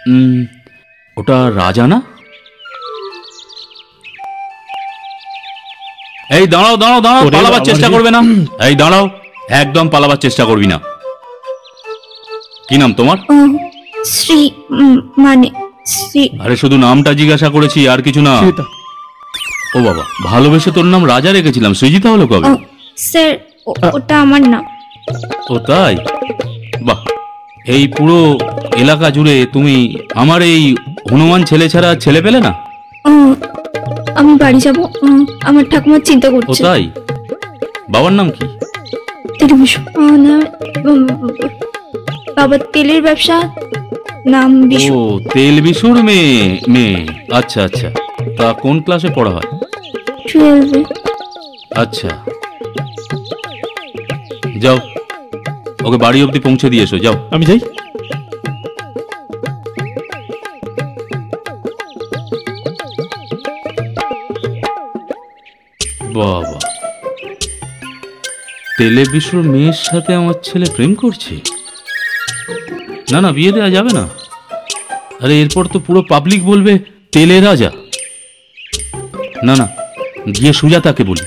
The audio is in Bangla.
হুম ওটা রাজা না? এই দাঁড়াও দাঁড়াও দাঁড়াও, পালাবার চেষ্টা করবে না। এই দাঁড়াও, একদম পালাবার চেষ্টা করবি না। কি নাম তোমার? শ্রী, মানে শ্রী। আরে শুধু নামটা জিজ্ঞাসা করেছি, আর কিছু না। ও বাবা, ভালোবেসে তোর নাম রাজা রেখেছিলাম, সৃজিতা হলো কবে? স্যার ওটা আমার নাম। ও তাই? বাহ, এই পুরো এলাকা জুড়ে তুমি আমার এই হনুমান ছেলে ছাড়া ছেলে পেলে না? আমি বাড়ি যাব, আমার ঠাকুমা চিন্তা ও করছে। তাই? বাবার নাম কি? বাবার তেলের ব্যবসা, নাম বিশু। ও, তেল বিশুর মেয়ে মেয়ে আচ্ছা আচ্ছা। তা কোন ক্লাসে পড়া হয়? 12-এ। আচ্ছা, যাও ওকে বাড়ি অবধি পৌঁছে দিয়ে এসো, যাও। আমি যাই। বাবা, তেলে বিশুর মেয়ের সাথে আমার ছেলে প্রেম করছে? না না, বিয়ে দেওয়া যাবে না। আরে এরপর তো পুরো পাবলিক বলবে তেলে রাজা। না না, গিয়ে সুজাতাকে বলি।